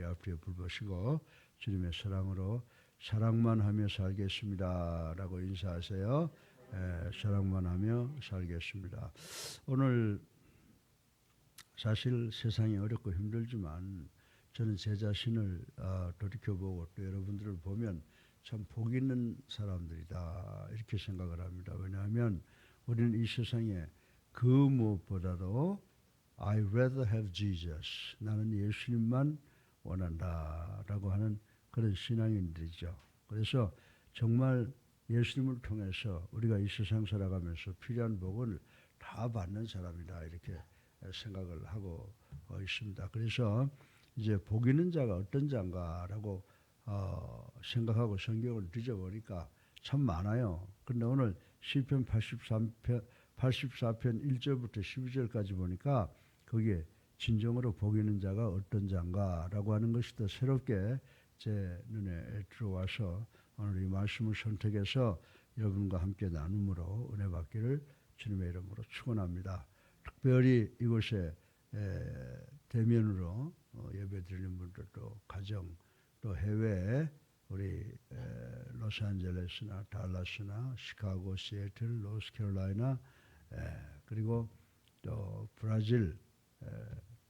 앞뒤에 불보시고 주님의 사랑으로 사랑만 하며 살겠습니다 라고 인사하세요. 사랑만 하며 살겠습니다. 오늘 사실 세상이 어렵고 힘들지만 저는 제 자신을 돌이켜보고 또 여러분들을 보면 참 복 있는 사람들이다 이렇게 생각을 합니다. 왜냐하면 우리는 이 세상에 그 무엇보다도 I rather have Jesus, 나는 예수님만 원한다라고 하는 그런 신앙인들이죠. 그래서 정말 예수님을 통해서 우리가 이 세상 살아가면서 필요한 복을 다 받는 사람이다 이렇게 생각을 하고 있습니다. 그래서 이제 복 있는 자가 어떤 자인가라고 생각하고 성경을 뒤져보니까 참 많아요. 그런데 오늘 시편 84편 1절부터 12절까지 보니까 거기에 진정으로 복 있는 자가 어떤 자인가라고 하는 것이 더 새롭게 제 눈에 들어와서 오늘 이 말씀을 선택해서 여러분과 함께 나눔으로 은혜 받기를 주님의 이름으로 축원합니다. 특별히 이곳에 대면으로 예배 드리는 분들도 가정 또 해외에 우리 로스앤젤레스나 달라스나 시카고, 시애틀, 노스캐롤라이나 그리고 또 브라질,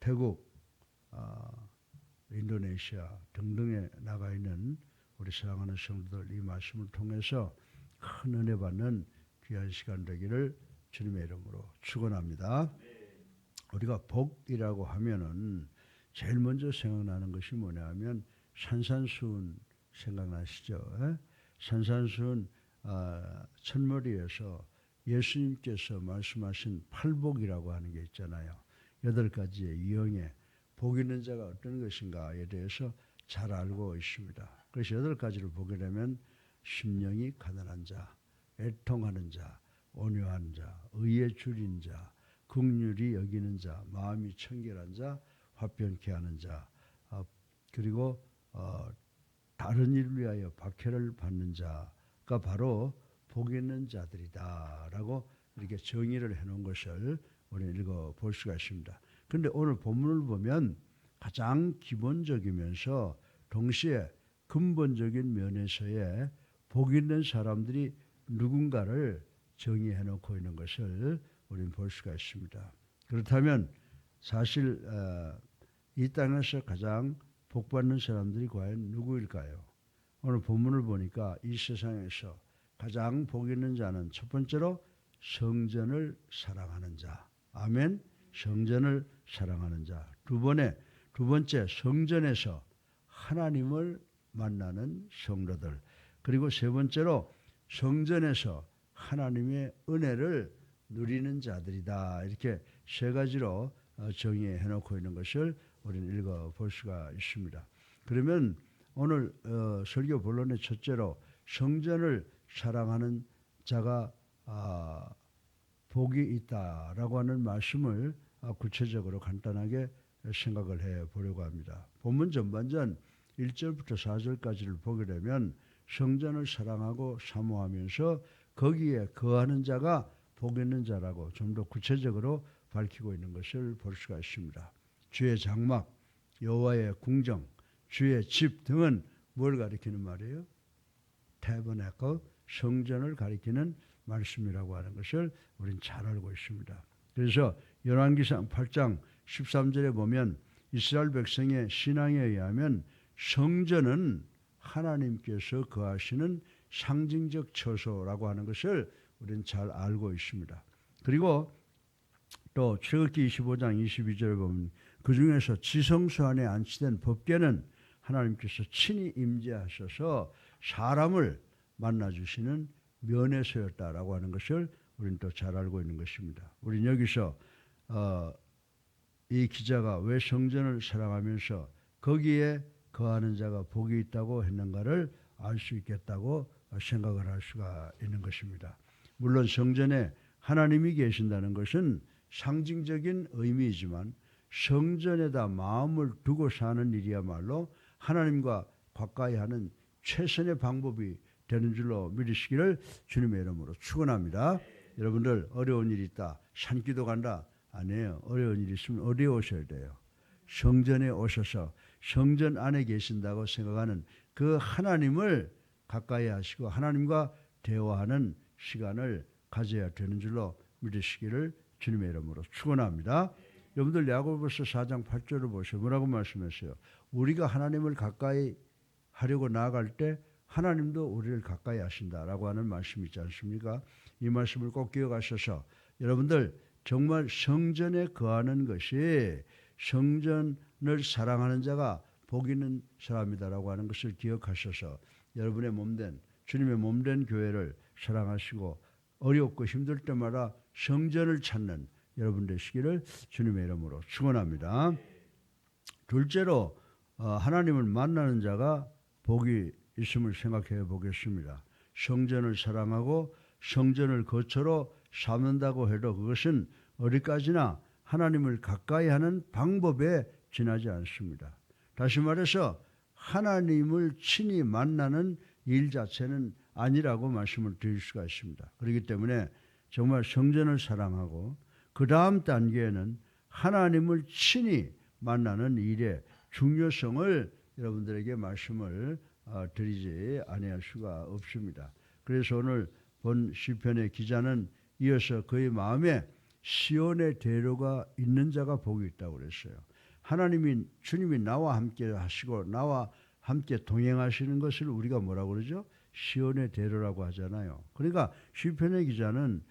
태국, 인도네시아 등등에 나가 있는 우리 사랑하는 성도들 이 말씀을 통해서 큰 은혜 받는 귀한 시간 되기를 주님의 이름으로 축원합니다. 우리가 복이라고 하면은 제일 먼저 생각나는 것이 뭐냐 하면 산산수훈 생각나시죠? 산산수훈 첫머리에서 예수님께서 말씀하신 팔복이라고 하는 게 있잖아요. 8가지의 유형의 복 있는 자가 어떤 것인가에 대해서 잘 알고 있습니다. 그래서 8가지를 보게 되면 심령이 가난한 자, 애통하는 자, 온유한 자, 의에 줄인 자, 긍휼히 여기는 자, 마음이 청결한 자, 화평케 하는 자, 그리고 다른 일을 위하여 박해를 받는 자가 바로 복 있는 자들이다라고 이렇게 정의를 해놓은 것을 우리는 읽어볼 수가 있습니다. 그런데 오늘 본문을 보면 가장 기본적이면서 동시에 근본적인 면에서의 복 있는 사람들이 누군가를 정의해놓고 있는 것을 우리는 볼 수가 있습니다. 그렇다면 사실 이 땅에서 가장 복받는 사람들이 과연 누구일까요? 오늘 본문을 보니까 이 세상에서 가장 복 있는 자는 첫 번째로 성전을 사랑하는 자. 아멘. 성전을 사랑하는 자. 두 번째 성전에서 하나님을 만나는 성도들. 그리고 세 번째로 성전에서 하나님의 은혜를 누리는 자들이다. 이렇게 세 가지로 정의해 놓고 있는 것을 우리는 읽어볼 수가 있습니다. 그러면 오늘 설교 본론의 첫째로 성전을 사랑하는 자가 복이 있다라고 하는 말씀을 구체적으로 간단하게 생각을 해보려고 합니다. 본문 전반전 1절부터 4절까지를 보게 되면 성전을 사랑하고 사모하면서 거기에 거하는 자가 복 있는 자라고 좀 더 구체적으로 밝히고 있는 것을 볼 수가 있습니다. 주의 장막, 여호와의 궁정, 주의 집 등은 뭘 가리키는 말이에요? 태버나클, 성전을 가리키는 말씀이라고 하는 것을 우리는 잘 알고 있습니다. 그래서 열왕기상 8장 13절에 보면 이스라엘 백성의 신앙에 의하면 성전은 하나님께서 거하시는 상징적 처소라고 하는 것을 우리는 잘 알고 있습니다. 그리고 또 출애굽기 25장 22절에 보면 그 중에서 지성소 안에 안치된 법궤는 하나님께서 친히 임재하셔서 사람을 만나주시는 면회소였다라고 하는 것을 우리는 또 잘 알고 있는 것입니다. 우리는 여기서 이 기자가 왜 성전을 사랑하면서 거기에 거하는 자가 복이 있다고 했는가를 알 수 있겠다고 생각을 할 수가 있는 것입니다. 물론 성전에 하나님이 계신다는 것은 상징적인 의미이지만 성전에다 마음을 두고 사는 일이야말로 하나님과 가까이 하는 최선의 방법이 되는 줄로 믿으시기를 주님의 이름으로 축원합니다. 여러분들 어려운 일이 있다. 산기도 간다. 아니에요. 어려운 일이 있으면 어디에 오셔야 돼요? 성전에 오셔서 성전 안에 계신다고 생각하는 그 하나님을 가까이 하시고 하나님과 대화하는 시간을 가져야 되는 줄로 믿으시기를 주님의 이름으로 축원합니다. 여러분들 야고보서 4장 8절을 보시면 뭐라고 말씀하세요? 우리가 하나님을 가까이 하려고 나아갈 때 하나님도 우리를 가까이 하신다라고 하는 말씀이 있지 않습니까? 이 말씀을 꼭 기억하셔서 여러분들 정말 성전에 거하는 것이 성전을 사랑하는 자가 복 있는 사람이다라고 하는 것을 기억하셔서 여러분의 몸된 주님의 몸된 교회를 사랑하시고 어렵고 힘들 때마다 성전을 찾는 여러분 되시기를 주님의 이름으로 축원합니다. 둘째로 하나님을 만나는 자가 복이 있음을 생각해 보겠습니다. 성전을 사랑하고 성전을 거처로 삼는다고 해도 그것은 어디까지나 하나님을 가까이 하는 방법에 지나지 않습니다. 다시 말해서 하나님을 친히 만나는 일 자체는 아니라고 말씀을 드릴 수가 있습니다. 그렇기 때문에 정말 성전을 사랑하고 그 다음 단계에는 하나님을 친히 만나는 일의 중요성을 여러분들에게 말씀을 드리지 아니할 수가 없습니다. 그래서 오늘 본 시편의 기자는 이어서 그의 마음에 시온의 대로가 있는 자가 복이 있다고 그랬어요. 주님이 나와 함께 하시고 나와 함께 동행하시는 것을 우리가 뭐라고 그러죠? 시온의 대로라고 하잖아요. 그러니까 시편의 기자는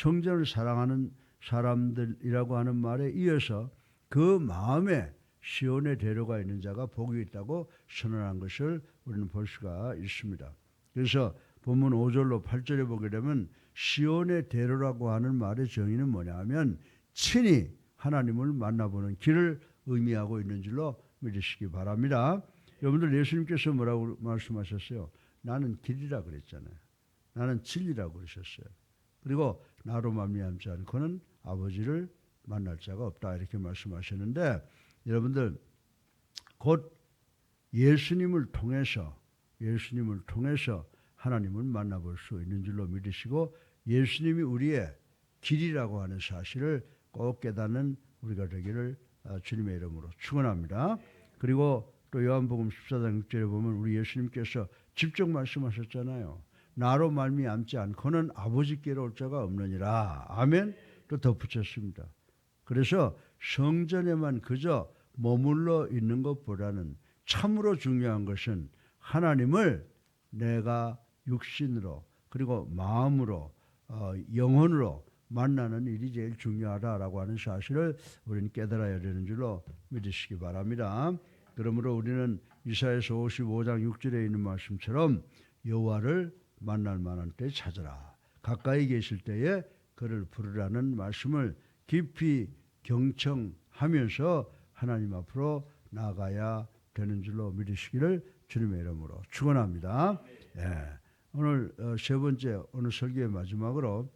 성전을 사랑하는 사람들이라고 하는 말에 이어서 그 마음에 시온의 대로가 있는 자가 복이 있다고 선언한 것을 우리는 볼 수가 있습니다. 그래서 본문 5절로 8절에 보게 되면 시온의 대로라고 하는 말의 정의는 뭐냐 하면 친히 하나님을 만나보는 길을 의미하고 있는 줄로 믿으시기 바랍니다. 여러분들 예수님께서 뭐라고 말씀하셨어요? 나는 길이라 그랬잖아요. 나는 진리라고 그러셨어요. 그리고 나로 말미암지 않고는 아버지를 만날 자가 없다 이렇게 말씀하셨는데 여러분들 곧 예수님을 통해서 하나님을 만나볼 수 있는 줄로 믿으시고 예수님이 우리의 길이라고 하는 사실을 꼭 깨닫는 우리가 되기를 주님의 이름으로 축원합니다. 그리고 또 요한복음 14장 6절에 보면 우리 예수님께서 직접 말씀하셨잖아요. 나로 말미암지 않고는 아버지께로 올 자가 없느니라. 아멘. 또 덧붙였습니다. 그래서 성전에만 그저 머물러 있는 것보다는 참으로 중요한 것은 하나님을 내가 육신으로 그리고 마음으로 영혼으로 만나는 일이 제일 중요하다라고 하는 사실을 우리는 깨달아야 되는 줄로 믿으시기 바랍니다. 그러므로 우리는 이사야서 55장 6절에 있는 말씀처럼 여호와를 만날 만한 때 찾으라. 가까이 계실 때에 그를 부르라는 말씀을 깊이 경청하면서 하나님 앞으로 나아가야 되는 줄로 믿으시기를 주님의 이름으로 축원합니다. 오늘 세 번째 오늘 설교의 마지막으로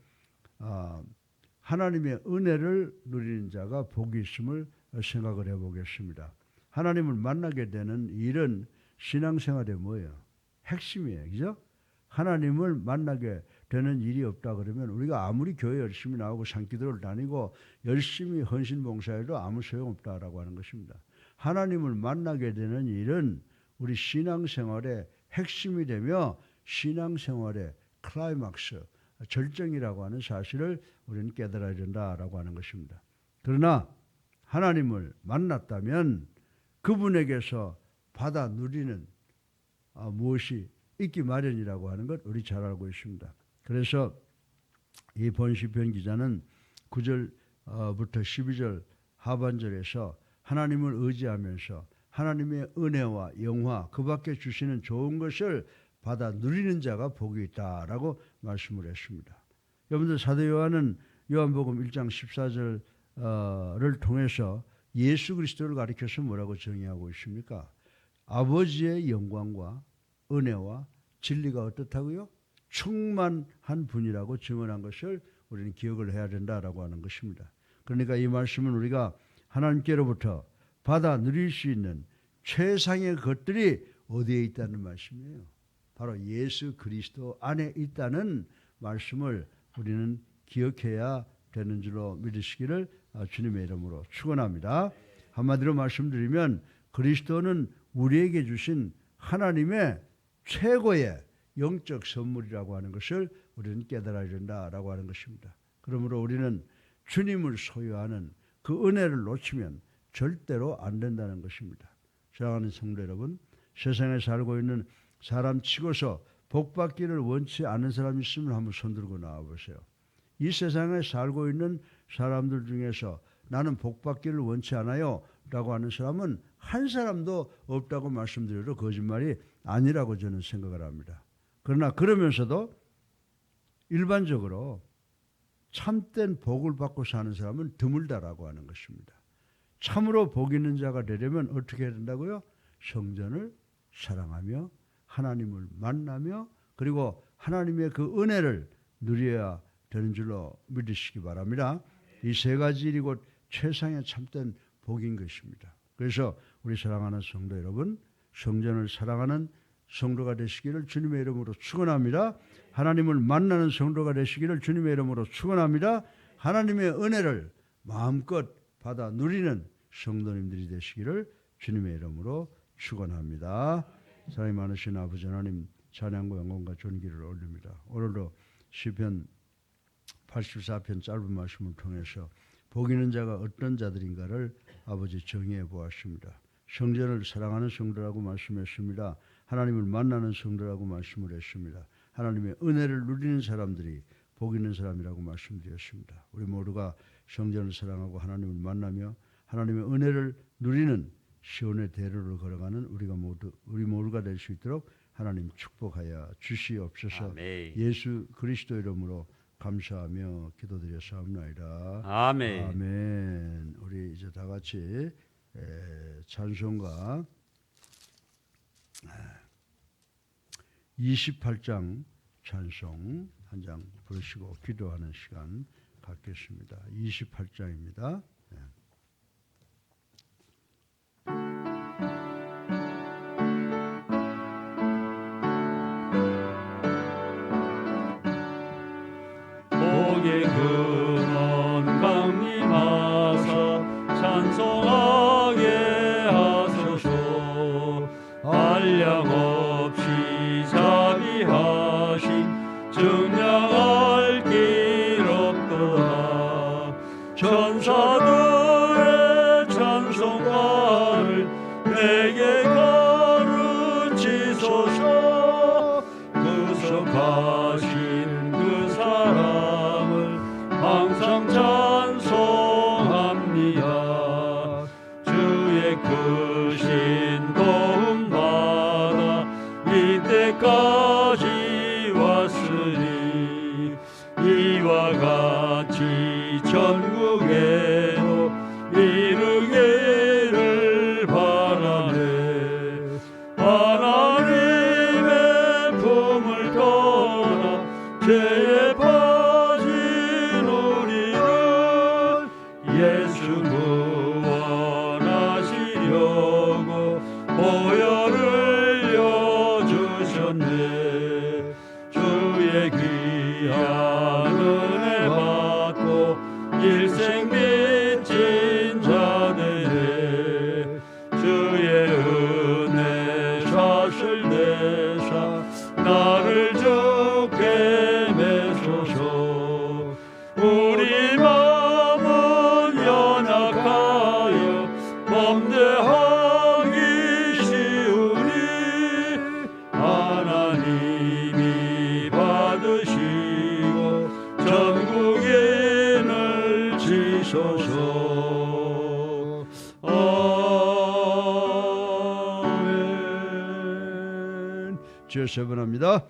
하나님의 은혜를 누리는 자가 복이 있음을 생각을 해보겠습니다. 하나님을 만나게 되는 일은 신앙생활의 뭐예요? 핵심이에요. 그죠? 하나님을 만나게 되는 일이 없다 그러면 우리가 아무리 교회 열심히 나오고 산기도를 다니고 열심히 헌신봉사해도 아무 소용없다라고 하는 것입니다. 하나님을 만나게 되는 일은 우리 신앙생활의 핵심이 되며 신앙생활의 클라이막스, 절정이라고 하는 사실을 우리는 깨달아야 된다라고 하는 것입니다. 그러나 하나님을 만났다면 그분에게서 받아 누리는 무엇이 있기 마련이라고 하는 것 우리 잘 알고 있습니다. 그래서 이 본시편 기자는 9절부터 12절 하반절에서 하나님을 의지하면서 하나님의 은혜와 영화 그 밖에 주시는 좋은 것을 받아 누리는 자가 복이 있다라고 말씀을 했습니다. 여러분들 사도 요한은 요한복음 1장 14절을 통해서 예수 그리스도를 가리켜서 뭐라고 정의하고 있습니까? 아버지의 영광과 은혜와 진리가 어떻다고요? 충만한 분이라고 증언한 것을 우리는 기억을 해야 된다라고 하는 것입니다. 그러니까 이 말씀은 우리가 하나님께로부터 받아 누릴 수 있는 최상의 것들이 어디에 있다는 말씀이에요. 바로 예수 그리스도 안에 있다는 말씀을 우리는 기억해야 되는 줄로 믿으시기를 주님의 이름으로 축원합니다. 한마디로 말씀드리면 그리스도는 우리에게 주신 하나님의 최고의 영적 선물이라고 하는 것을 우리는 깨달아야 된다라고 하는 것입니다. 그러므로 우리는 주님을 소유하는 그 은혜를 놓치면 절대로 안 된다는 것입니다. 사랑하는 성도 여러분, 세상에 살고 있는 사람 치고서 복받기를 원치 않는 사람이 있으면 한번 손들고 나와보세요. 이 세상에 살고 있는 사람들 중에서 나는 복받기를 원치 않아요 라고 하는 사람은 한 사람도 없다고 말씀드려도 거짓말이 아니라고 저는 생각을 합니다. 그러나 그러면서도 일반적으로 참된 복을 받고 사는 사람은 드물다라고 하는 것입니다. 참으로 복 있는 자가 되려면 어떻게 해야 된다고요? 성전을 사랑하며 하나님을 만나며 그리고 하나님의 그 은혜를 누려야 되는 줄로 믿으시기 바랍니다. 이 세 가지 일이 곧 최상의 참된 복인 것입니다. 그래서 우리 사랑하는 성도 여러분, 성전을 사랑하는 성도가 되시기를 주님의 이름으로 축원합니다. 하나님을 만나는 성도가 되시기를 주님의 이름으로 축원합니다. 하나님의 은혜를 마음껏 받아 누리는 성도님들이 되시기를 주님의 이름으로 축원합니다. 사랑이 많으신 아버지 하나님, 찬양과 영광과 존귀를 올립니다. 오늘도 시편 84편 짧은 말씀을 통해서 복 있는 자가 어떤 자들인가를 아버지 정의해 보았습니다. 성전을 사랑하는 성도라고 말씀했습니다. 하나님을 만나는 성도라고 말씀을 했습니다. 하나님의 은혜를 누리는 사람들이 복 있는 사람이라고 말씀드렸습니다. 우리 모두가 성전을 사랑하고 하나님을 만나며 하나님의 은혜를 누리는 시온의 대로를 걸어가는 우리 모두가 될 수 있도록 하나님 축복하여 주시옵소서. 아멘. 예수 그리스도 이름으로 감사하며 기도드렸사옵나이다. 아멘. 아멘. 우리 이제 다 같이 찬송가 28장 찬송 한 장 부르시고 기도하는 시간 갖겠습니다. 28장입니다. 복의 근원 강림하사 찬송하게 하소서. 한량없이 자비하신 증량할 길 없도다. 천사들의 찬송가를 내게 가르치소서. 구속하신 그 사랑을 항상 찬송합니다. 주의 크신 도움 받아 이때까지 왔으니 이와 같이 전국에도 이르기를 바라네. 하나님의 품을 떠나 죄에 빠진 우리를 예수 구원하시려고 보혈을 여주셨네. 주의 귀한 은혜 받고 일생 빚진 자들의 주의 은혜 샷을 내사 나를 주께 매소서. 우리 마음은 연약하여 범죄하기 쉬우니 하나님이 받으시고 전국인을 지소서. 아멘. 주여 세번합니다.